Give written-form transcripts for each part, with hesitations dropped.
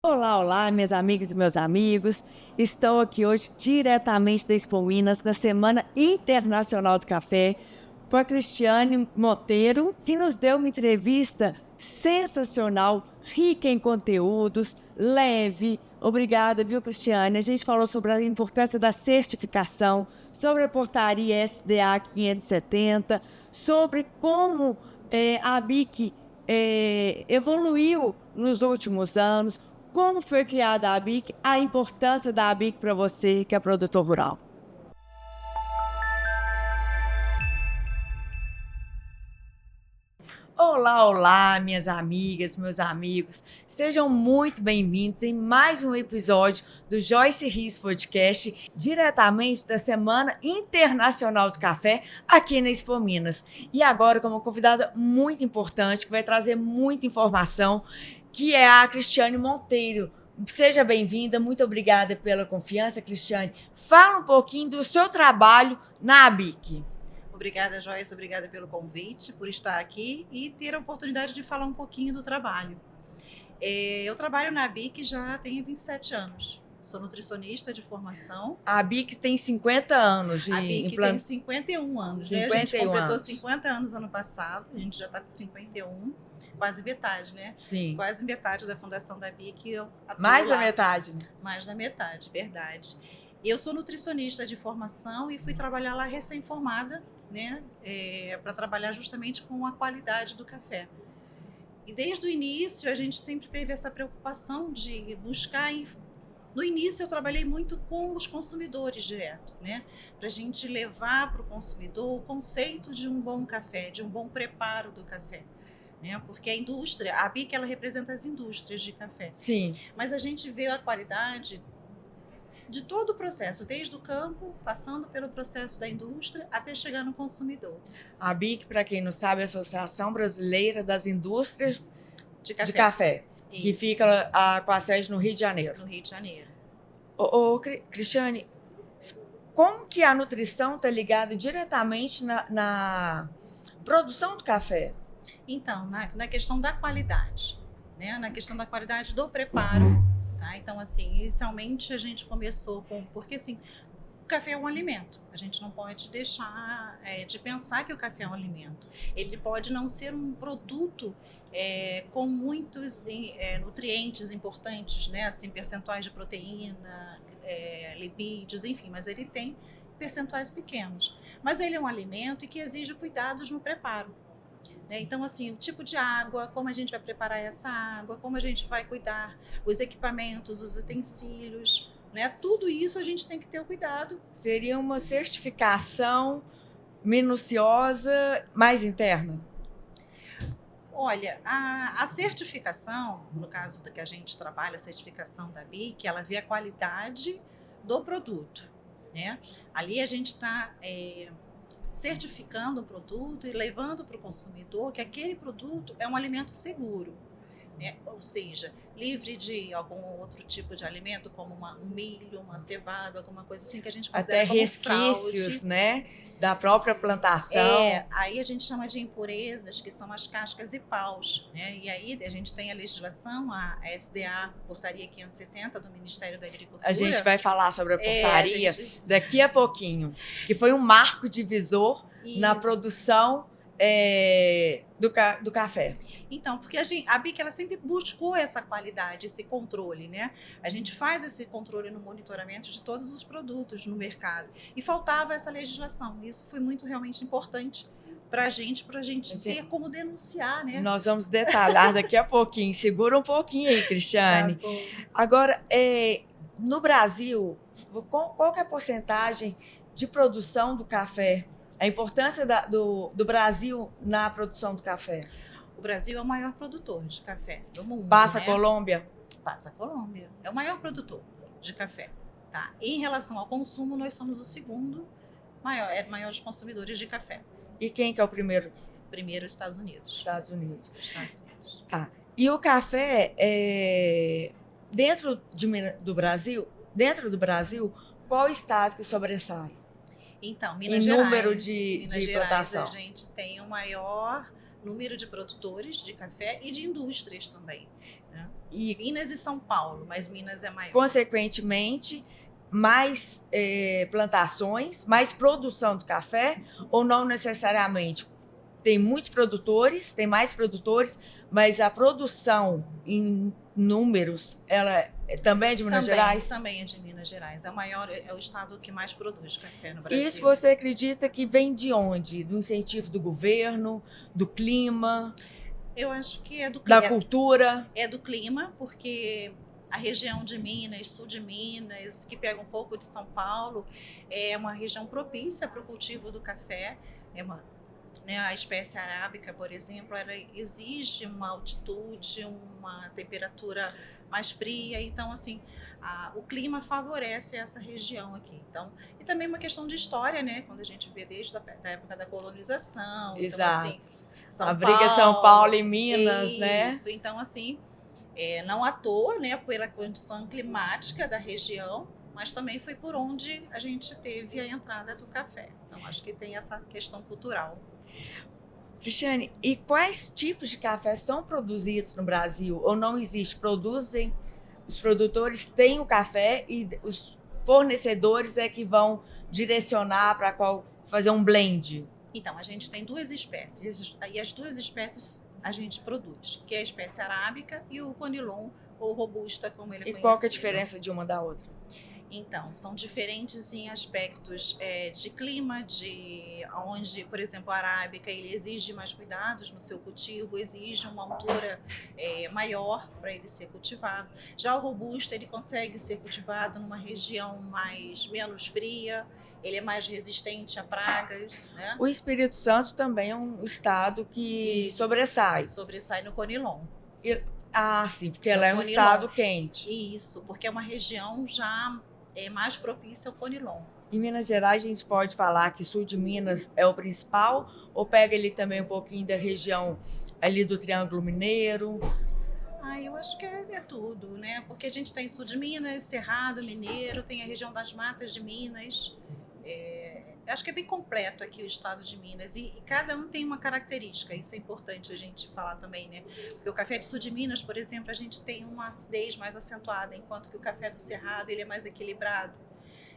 Olá, olá, minhas amigas e meus amigos. Estou aqui hoje diretamente da Expo Minas, na Semana Internacional do Café, com a Cristiane Monteiro, que nos deu uma entrevista sensacional, rica em conteúdos, leve. Obrigada, viu, Cristiane? A gente falou sobre a importância da certificação, sobre a portaria SDA 570, sobre como a BIC evoluiu nos últimos anos, como foi criada a ABIC, a importância da ABIC para você, que é produtor rural. Olá, olá, minhas amigas, meus amigos. Sejam muito bem-vindos em mais um episódio do Joyce Rios Podcast, diretamente da Semana Internacional do Café, aqui na Expo Minas. E agora com uma convidada muito importante, que vai trazer muita informação, que é a Cristiane Monteiro. Seja bem-vinda, muito obrigada pela confiança, Cristiane. Fala um pouquinho do seu trabalho na ABIC. Obrigada, Joyce, obrigada pelo convite, por estar aqui e ter a oportunidade de falar um pouquinho do trabalho. Eu trabalho na ABIC já tem 27 anos. Sou nutricionista de formação. A ABIC tem 50 anos de A ABIC tem 51 anos, 51 né? A gente completou anos. 50 anos ano passado, a gente já está com 51, quase metade, né? Sim. Quase metade da fundação da ABIC. Eu atuo Mais da lá. metade, né? Mais da metade, verdade. Eu sou nutricionista de formação e fui trabalhar lá recém-formada, né, para trabalhar justamente com a qualidade do café. E desde o início a gente sempre teve essa preocupação de buscar. No início eu trabalhei muito com os consumidores direto, né, para a gente levar para o consumidor o conceito de um bom café, de um bom preparo do café. Né, porque a indústria, a BIC, ela representa as indústrias de café. Sim. Mas a gente vê a qualidade de todo o processo, desde o campo, passando pelo processo da indústria, até chegar no consumidor. A ABIC, para quem não sabe, é a Associação Brasileira das Indústrias De café. de Café, que Isso. fica com a sede no Rio de Janeiro. No Rio de Janeiro. Cristiane, como que a nutrição está ligada diretamente na produção do café? Então, na questão da qualidade, né? Na questão da qualidade do preparo. Tá? Então, assim, inicialmente a gente começou com... Porque, assim, o café é um alimento. A gente não pode deixar de pensar que o café é um alimento. Ele pode não ser um produto com muitos nutrientes importantes, né? Assim, percentuais de proteína, lipídios, enfim, mas ele tem percentuais pequenos. Mas ele é um alimento e que exige cuidados no preparo. Então, assim, o tipo de água, como a gente vai preparar essa água, como a gente vai cuidar, os equipamentos, os utensílios, né? Tudo isso a gente tem que ter o cuidado. Seria uma certificação minuciosa, mais interna? Olha, a certificação, no caso da que a gente trabalha, a certificação da BIC, ela vê a qualidade do produto, né? Ali a gente está certificando o produto e levando para o consumidor que aquele produto é um alimento seguro, né? Ou seja, livre de algum outro tipo de alimento, como um milho, uma cevada, alguma coisa assim que a gente considera até como resquícios, fraude, né, da própria plantação. Aí a gente chama de impurezas, que são as cascas e paus, né? E aí a gente tem a legislação, a SDA, Portaria 570 do Ministério da Agricultura. A gente vai falar sobre a portaria daqui a pouquinho, que foi um marco divisor na produção do café. Então, porque a BIC ela sempre buscou essa qualidade, esse controle, né? A gente faz esse controle no monitoramento de todos os produtos no mercado. E faltava essa legislação. Isso foi muito realmente importante para a gente ter como denunciar, né? Nós vamos detalhar daqui a pouquinho. Segura um pouquinho aí, Cristiane. Tá bom. Agora, no Brasil, qual que é a porcentagem de produção do café? A importância do Brasil na produção do café? O Brasil é o maior produtor de café do mundo. Passa né? a Colômbia? Passa a Colômbia. É o maior produtor de café. Tá? E em relação ao consumo, nós somos o segundo maiores consumidores de café. E quem que é o primeiro? Primeiro, Estados Unidos. Estados Unidos. Estados Unidos. Tá. E o café, dentro do Brasil, qual estado que sobressai? Então, Minas Em Gerais. número de Minas Gerais, plantação. a gente tem o maior número de produtores de café e de indústrias também. Né? E, Minas e São Paulo, mas Minas é maior. consequentemente, mais plantações, mais produção do café, ou não necessariamente? Tem muitos produtores, tem mais produtores, mas a produção em números, ela também é de Minas Gerais? Também é de Minas Gerais. É o maior, é o estado que mais produz café no Brasil. Isso você acredita que vem de onde? Do incentivo do governo, do clima, Eu acho que é do da clima. cultura? É do clima, porque a região de Minas, sul de Minas, que pega um pouco de São Paulo, é uma região propícia para o cultivo do café. É uma, né, a espécie arábica, por exemplo, ela exige uma altitude, uma temperatura mais fria. Então, assim, o clima favorece essa região aqui. Então, e também uma questão de história, né? Quando a gente vê desde da época da colonização. Então, Exato. assim, São A briga Paulo, São Paulo e Minas, né? isso. Então, assim, não à toa, né, pela condição climática da região, mas também foi por onde a gente teve a entrada do café. Então, acho que tem essa questão cultural. Cristiane, e quais tipos de café são produzidos no Brasil? Ou não existe? Produzem, os produtores têm o café e os fornecedores é que vão direcionar para qual fazer um blend? Então, a gente tem duas espécies, e as duas espécies a gente produz, que é a espécie arábica e o conilon, ou robusta, como ele é E conhecido. qual que é a diferença de uma da outra? Então, são diferentes em aspectos de clima, de onde, por exemplo, a arábica ele exige mais cuidados no seu cultivo, exige uma altura maior para ele ser cultivado. Já o robusto ele consegue ser cultivado numa região menos fria, ele é mais resistente a pragas, né? O Espírito Santo também é um estado que sobressai. Sobressai no conilon. Sim, porque ela é um conilon. estado quente. Isso, porque é uma região já mais propícia ao conilon. Em Minas Gerais, a gente pode falar que sul de Minas é o principal, ou pega ali também um pouquinho da região ali do Triângulo Mineiro? Eu acho que é tudo, né? Porque a gente tem sul de Minas, Cerrado, Mineiro, tem a região das Matas de Minas. Acho que é bem completo aqui o estado de Minas e cada um tem uma característica, isso é importante a gente falar também, né? Porque o café de sul de Minas, por exemplo, a gente tem uma acidez mais acentuada, enquanto que o café do Cerrado ele é mais equilibrado.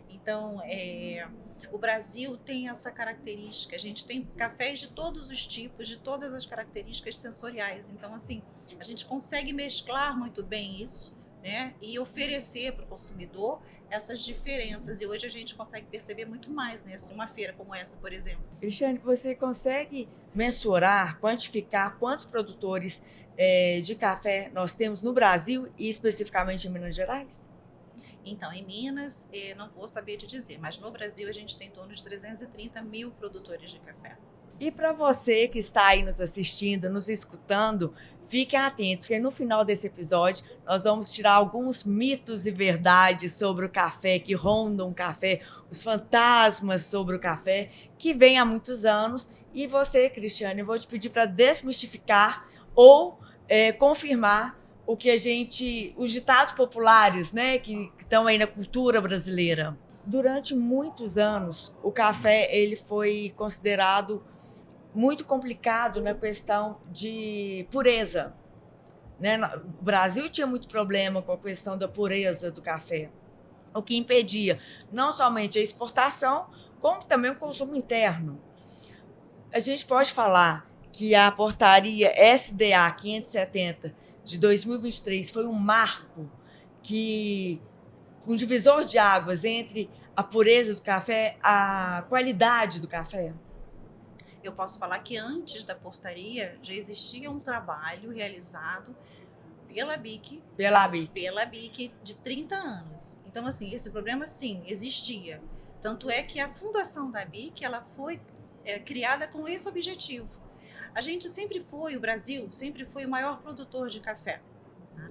Então, o Brasil tem essa característica, a gente tem cafés de todos os tipos, de todas as características sensoriais. Então, assim, a gente consegue mesclar muito bem isso, né? E oferecer para o consumidor essas diferenças. E hoje a gente consegue perceber muito mais, né? Assim, uma feira como essa, por exemplo. Cristiane, você consegue mensurar, quantificar quantos produtores de café nós temos no Brasil e especificamente em Minas Gerais? Então, em Minas, não vou saber te dizer, mas no Brasil a gente tem em torno de 330 mil produtores de café. E para você que está aí nos assistindo, nos escutando, fiquem atentos, porque no final desse episódio nós vamos tirar alguns mitos e verdades sobre o café, que rondam o café, os fantasmas sobre o café, que vem há muitos anos. E você, Cristiane, eu vou te pedir para desmistificar ou confirmar o que os ditados populares, né, que estão aí na cultura brasileira. Durante muitos anos, o café ele foi considerado muito complicado na questão de pureza, né? O Brasil tinha muito problema com a questão da pureza do café, o que impedia não somente a exportação, como também o consumo interno. A gente pode falar que a portaria SDA 570 de 2023 foi um marco, um divisor de águas entre a pureza do café, a qualidade do café? Eu posso falar que antes da portaria já existia um trabalho realizado pela BIC de 30 anos. Então, assim, esse problema, sim, existia. Tanto é que a fundação da BIC ela foi criada com esse objetivo. O Brasil sempre foi o maior produtor de café. Tá?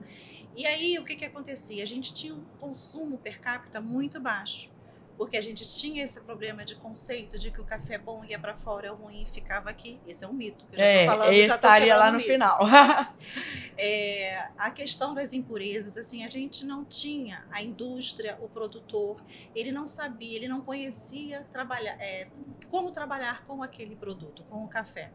E aí, o que acontecia? A gente tinha um consumo per capita muito baixo. Porque a gente tinha esse problema de conceito de que o café bom ia para fora, o ruim ficava aqui. Esse é um mito que eu já tô falando, já estaria lá no mito. final. A questão das impurezas, assim, a gente não tinha a indústria, o produtor, ele não sabia, ele não conhecia como trabalhar com aquele produto, com o café.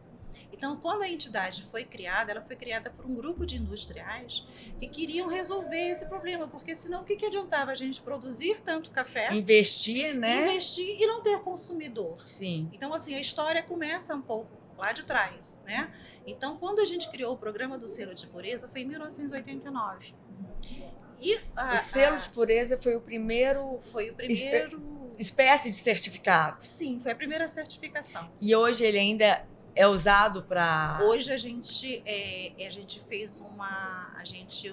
Então, quando a entidade foi criada, ela foi criada por um grupo de industriais que queriam resolver esse problema, porque senão o que adiantava a gente produzir tanto café, Investir, né? investir e não ter consumidor? Sim. Então, assim, a história começa um pouco lá de trás, né? Então, quando a gente criou o programa do selo de pureza, foi em 1989. E o selo de pureza foi o primeiro espécie de certificado. Sim, foi a primeira certificação. E hoje ele ainda é usado para... Hoje a gente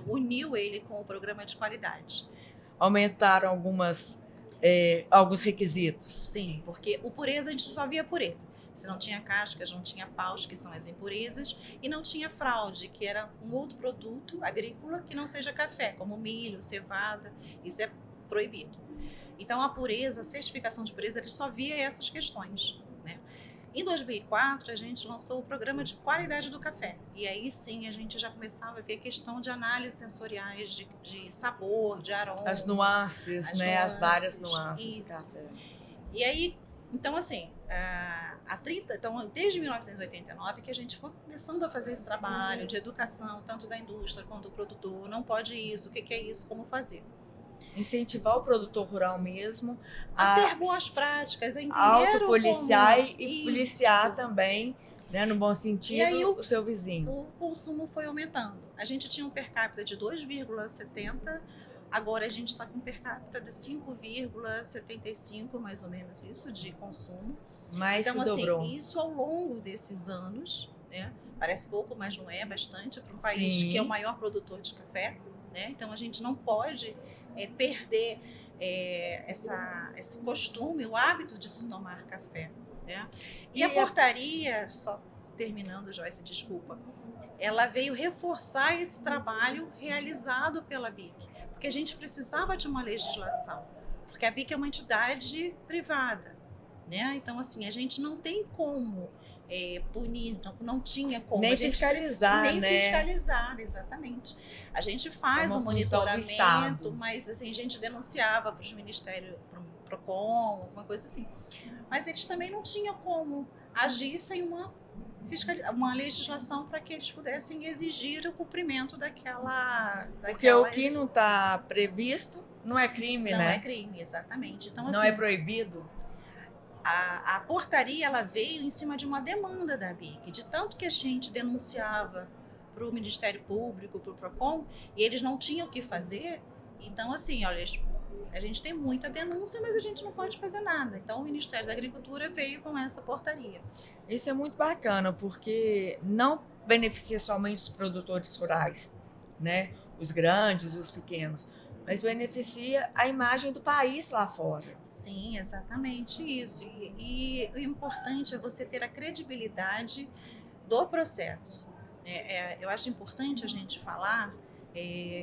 uniu ele com o programa de qualidade. Aumentaram alguns requisitos. Sim, porque o pureza a gente só via pureza. Se não tinha cascas, não tinha paus, que são as impurezas, e não tinha fraude, que era um outro produto agrícola que não seja café, como milho, cevada, isso é proibido. Então a pureza, a certificação de pureza, ele só via essas questões, né? Em 2004, a gente lançou o programa de qualidade do café. E aí sim, a gente já começava a ver a questão de análises sensoriais, de sabor, de aroma. As nuances, né? As várias nuances isso. do café. E aí, então assim, desde 1989 que a gente foi começando a fazer esse trabalho de educação, tanto da indústria quanto do produtor. Não pode isso, o que é isso, como fazer. Incentivar o produtor rural mesmo a ter boas práticas, a entender autopoliciar e policiar também, né, no bom sentido, aí o seu vizinho. O consumo foi aumentando. A gente tinha um per capita de 2,70, agora a gente está com um per capita de 5,75, mais ou menos isso, de consumo. Mais então, que dobrou. Assim, isso ao longo desses anos, né? Parece pouco, mas não é bastante para um país Sim. que é o maior produtor de café, né? Então a gente não pode perder esse costume, o hábito de se tomar café, né? E a portaria, só terminando, Joyce, desculpa, ela veio reforçar esse trabalho realizado pela BIC, porque a gente precisava de uma legislação, porque a BIC é uma entidade privada, né? Então, assim, a gente não tem como punir, não tinha como. Nem fiscalizar, nem né? Nem fiscalizar, exatamente. A gente faz um monitoramento, mas assim, a gente denunciava para os ministérios, para o PROCON, alguma coisa assim. Mas eles também não tinham como agir sem uma legislação para que eles pudessem exigir o cumprimento daquela... Porque o que não está previsto não é crime, né? Não é crime, exatamente. Então, não assim, é proibido. A portaria ela veio em cima de uma demanda da BIC, de tanto que a gente denunciava para o Ministério Público, para o PROCON, e eles não tinham o que fazer. Então, assim, olha, a gente tem muita denúncia, mas a gente não pode fazer nada. Então, o Ministério da Agricultura veio com essa portaria. Isso é muito bacana, porque não beneficia somente os produtores rurais, né? Os grandes, os pequenos, mas beneficia a imagem do país lá fora. Sim, exatamente isso. E o importante é você ter a credibilidade do processo. Eu acho importante a gente falar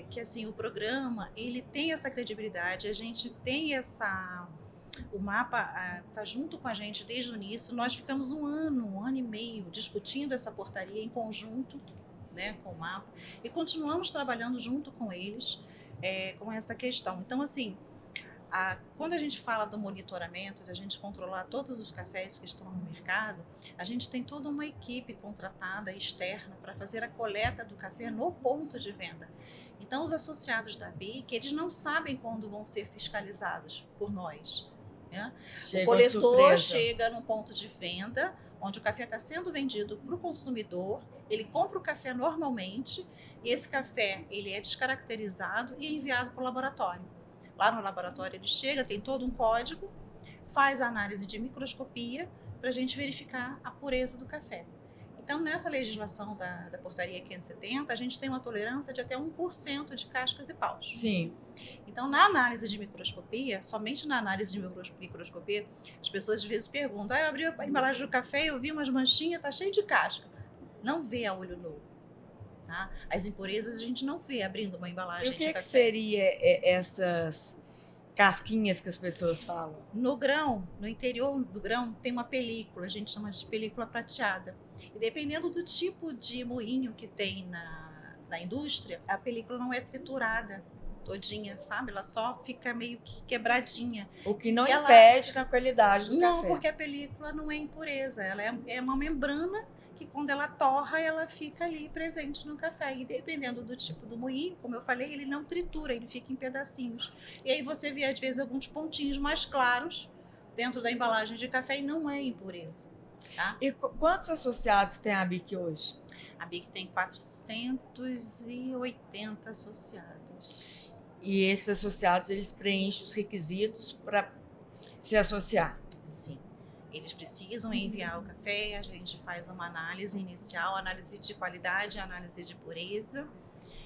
que assim, o programa ele tem essa credibilidade, a gente tem o mapa está junto com a gente desde o início. Nós ficamos um ano e meio discutindo essa portaria em conjunto, né, com o mapa, e continuamos trabalhando junto com eles com essa questão. Então, assim, quando a gente fala do monitoramento, de a gente controlar todos os cafés que estão no mercado, a gente tem toda uma equipe contratada externa para fazer a coleta do café no ponto de venda. Então, os associados da BIC, eles não sabem quando vão ser fiscalizados por nós, né? O coletor chega no ponto de venda, onde o café está sendo vendido para o consumidor, ele compra o café normalmente, e esse café ele é descaracterizado e é enviado para o laboratório. Lá no laboratório ele chega, tem todo um código, faz a análise de microscopia para a gente verificar a pureza do café. Então, nessa legislação da portaria 570, a gente tem uma tolerância de até 1% de cascas e paus. Sim. Então, na análise de microscopia, somente na análise de microscopia, as pessoas às vezes perguntam, eu abri a embalagem do café e eu vi umas manchinhas, está cheio de casca. Não vê a olho nu. Tá? As impurezas a gente não vê abrindo uma embalagem de café. E o que seria essas casquinhas que as pessoas falam? No grão, no interior do grão, tem uma película, a gente chama de película prateada. E dependendo do tipo de moinho que tem na indústria, a película não é triturada todinha, sabe? Ela só fica meio que quebradinha. O que não impede na qualidade do café. Não, porque a película não é impureza, ela é uma membrana que quando ela torra, ela fica ali presente no café. E dependendo do tipo do moinho, como eu falei, ele não tritura, ele fica em pedacinhos. E aí você vê, às vezes, alguns pontinhos mais claros dentro da embalagem de café e não é impureza. Tá? E quantos associados tem a BIC hoje? A BIC tem 480 associados. E esses associados, eles preenchem os requisitos para se associar? Sim. Eles precisam enviar o café, a gente faz uma análise inicial, análise de qualidade, análise de pureza,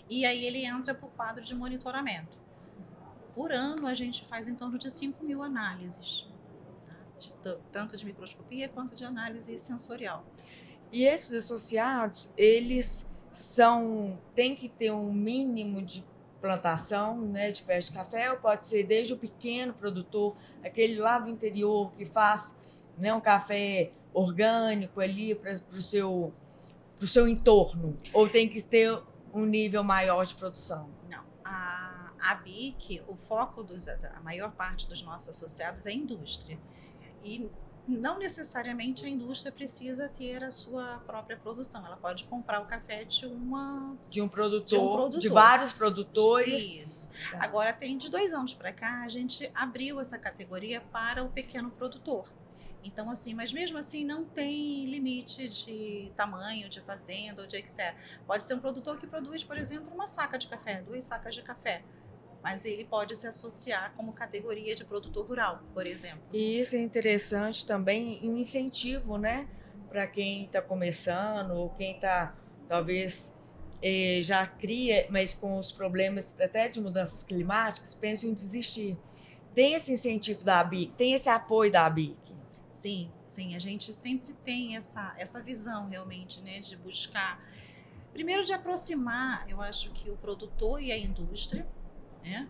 e aí ele entra para o quadro de monitoramento. Por ano, a gente faz em torno de 5.000 análises, tá? Tanto de microscopia quanto de análise sensorial. E esses associados, eles têm que ter um mínimo de plantação, né, de pé de café, ou pode ser desde o pequeno produtor, aquele lá do interior que faz, né, um café orgânico ali para o seu entorno, ou tem que ter um nível maior de produção? Não, a BIC, o foco a maior parte dos nossos associados é indústria. E não necessariamente a indústria precisa ter a sua própria produção. Ela pode comprar o café de um produtor, de vários produtores. Isso. Tá. Agora, de 2 anos para cá, a gente abriu essa categoria para o pequeno produtor. Então, assim, mas mesmo assim não tem limite de tamanho, de fazenda ou de hectare. Pode ser um produtor que produz, por exemplo, uma saca de café, 2 sacas de café. Mas ele pode se associar como categoria de produtor rural, por exemplo. E isso é interessante também, um incentivo, né? Para quem está começando, ou quem está, talvez, já cria, mas com os problemas até de mudanças climáticas, pensa em desistir. Tem esse incentivo da BIC, tem esse apoio da BIC? Sim, sim. A gente sempre tem essa visão, realmente, né? De buscar, primeiro, de aproximar, eu acho que o produtor e a indústria, né?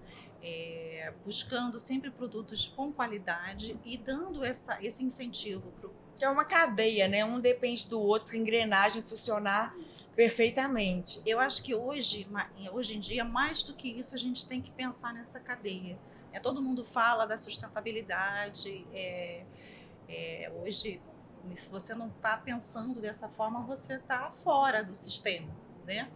Buscando sempre produtos com qualidade e dando esse incentivo para que é uma cadeia, né? Um depende do outro para a engrenagem funcionar perfeitamente. Eu acho que hoje em dia, mais do que isso, a gente tem que pensar nessa cadeia. Todo mundo fala da sustentabilidade. Hoje, se você não está pensando dessa forma, você está fora do sistema, né?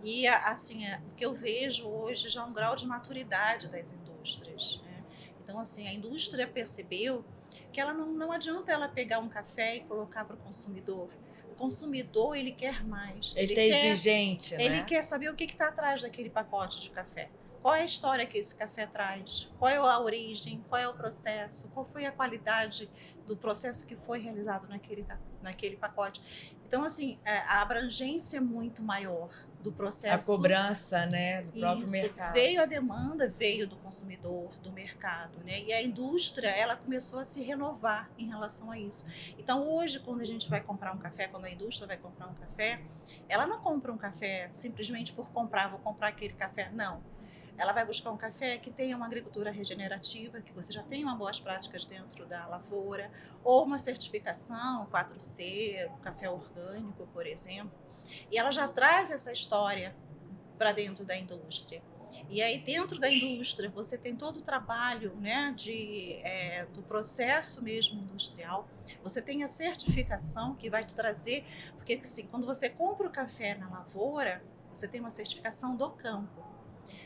E, assim, o que eu vejo hoje já é um grau de maturidade das indústrias, né? Então, assim, a indústria percebeu que ela não adianta ela pegar um café e colocar para o consumidor. O consumidor, ele quer mais. Ele é exigente, né? Ele quer saber o que está atrás daquele pacote de café. Qual é a história que esse café traz? Qual é a origem? Qual é o processo? Qual foi a qualidade do processo que foi realizado naquele pacote? Então, assim, a abrangência é muito maior do processo. A cobrança, né, do próprio mercado. Veio a demanda, veio do consumidor, do mercado, né? E a indústria, ela começou a se renovar em relação a isso. Então, hoje, quando a gente vai comprar um café, quando a indústria vai comprar um café, ela não compra um café simplesmente por comprar, vou comprar aquele café. Não. Ela vai buscar um café que tenha uma agricultura regenerativa, que você já tenha boas práticas dentro da lavoura, ou uma certificação 4C, um café orgânico, por exemplo. E ela já traz essa história para dentro da indústria. E aí, dentro da indústria, você tem todo o trabalho, né, do processo mesmo industrial. Você tem a certificação que vai te trazer, porque assim, quando você compra o café na lavoura, você tem uma certificação do campo.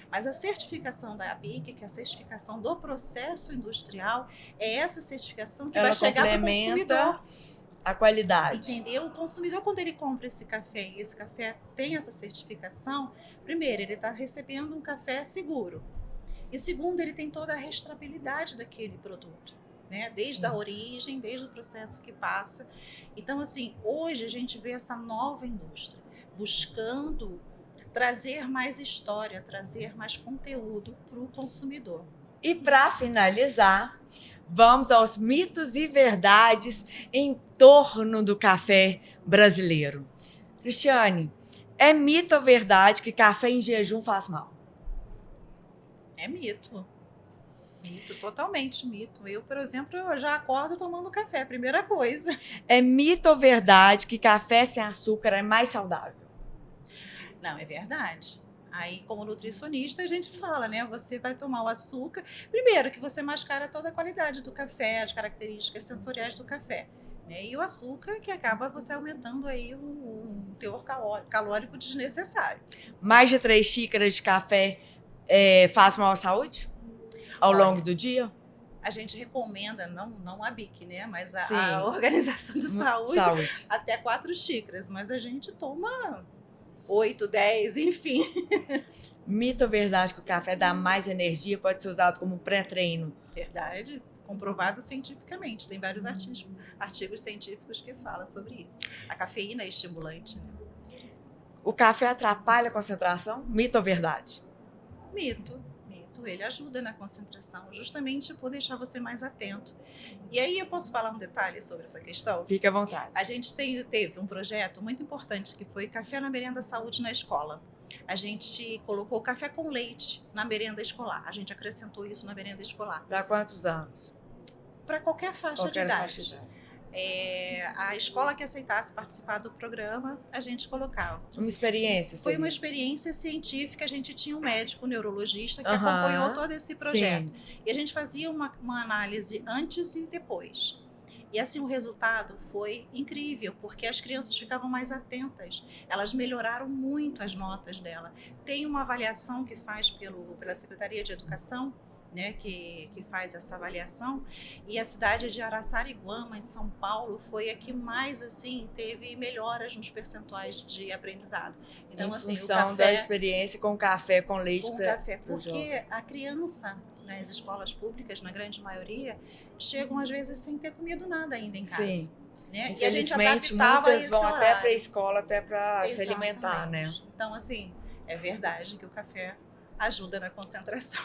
Mas a certificação da ABIC, que é a certificação do processo industrial, é essa certificação que vai chegar para o consumidor. A qualidade. Entendeu? O consumidor, quando ele compra esse café e esse café tem essa certificação, primeiro, ele está recebendo um café seguro. E segundo, ele tem toda a rastreabilidade daquele produto, né? Desde a origem, desde o processo que passa. Então, assim, hoje a gente vê essa nova indústria buscando trazer mais história, trazer mais conteúdo para o consumidor. E para finalizar, vamos aos mitos e verdades em torno do café brasileiro. Cristiane, é mito ou verdade que café em jejum faz mal? É mito. Mito, totalmente mito. Eu, por exemplo, eu já acordo tomando café, primeira coisa. É mito ou verdade que café sem açúcar é mais saudável? Não, é verdade. Aí, como nutricionista, a gente fala, né? Você vai tomar o açúcar. Primeiro, que você mascara toda a qualidade do café, as características sensoriais do café. né? E o açúcar que acaba você aumentando aí um teor calórico desnecessário. Mais de 3 xícaras de café faz mal à saúde? Ao longo Olha, do dia? a gente recomenda, não a BIC, né? Mas Sim. a Organização de Saúde, Saúde. até 4 xícaras. Mas a gente toma 8, 10, enfim. Mito ou verdade que o café dá mais energia, pode ser usado como pré-treino? Verdade, comprovado cientificamente. Tem vários artigos científicos que falam sobre isso. A cafeína é estimulante, né? O café atrapalha a concentração? Mito ou verdade? Mito. Ele ajuda na concentração, justamente por deixar você mais atento. E aí eu posso falar um detalhe sobre essa questão? Fique à vontade. A gente teve um projeto muito importante que foi Café na Merenda Saúde na Escola. A gente colocou café com leite na merenda escolar. A gente acrescentou isso na merenda escolar. Para quantos anos? Para qualquer faixa de idade. Faixa de idade. A escola que aceitasse participar do programa, a gente colocava. Uma experiência? Foi uma experiência científica. A gente tinha um médico neurologista que acompanhou todo esse projeto. Sim. E a gente fazia uma análise antes e depois. E assim, o resultado foi incrível, porque as crianças ficavam mais atentas. Elas melhoraram muito as notas dela. Tem uma avaliação que faz pela Secretaria de Educação, né, que faz essa avaliação, e a cidade de Araçariguama, em São Paulo, foi a que mais assim teve melhoras nos percentuais de aprendizado. Então, em assim, função o café, da experiência com café com leite. Porque a criança, nas escolas públicas, na grande maioria, chegam às vezes sem ter comido nada ainda em casa. Sim. Né? Infelizmente, e a gente adaptava muitas vão horário. até para a escola, até para se alimentar, né? Então, assim, é verdade que o café ajuda na concentração.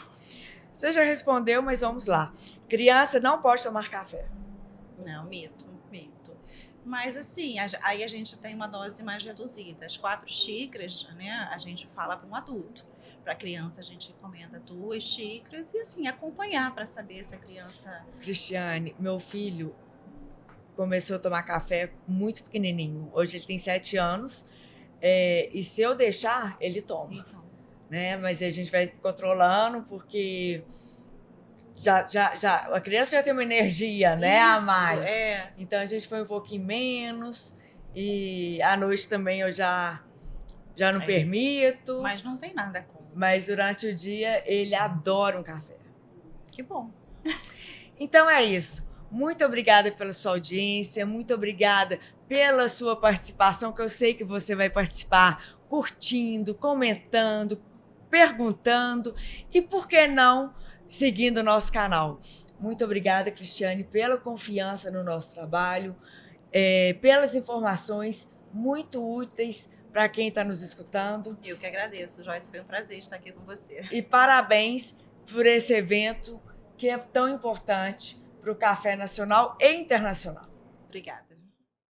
Você já respondeu, mas vamos lá. Criança não pode tomar café. Não, mito. Mas assim, aí a gente tem uma dose mais reduzida. As 4 xícaras, né, a gente fala para um adulto. Para criança, a gente recomenda 2 xícaras e assim, acompanhar para saber se a criança... Cristiane, meu filho começou a tomar café muito pequenininho. Hoje ele tem 7 anos. E se eu deixar, ele toma. Então. Né? Mas a gente vai controlando, porque a criança já tem uma energia, né, a mais. Então a gente foi um pouquinho menos, e à noite também eu já não permito. Mas não tem nada como. Mas durante o dia ele adora um café. Que bom. Então é isso. Muito obrigada pela sua audiência, muito obrigada pela sua participação, que eu sei que você vai participar curtindo, comentando, perguntando e, por que não, seguindo o nosso canal. Muito obrigada, Cristiane, pela confiança no nosso trabalho, pelas informações muito úteis para quem está nos escutando. Eu que agradeço, Joyce, foi um prazer estar aqui com você. E parabéns por esse evento que é tão importante para o café nacional e internacional. Obrigada.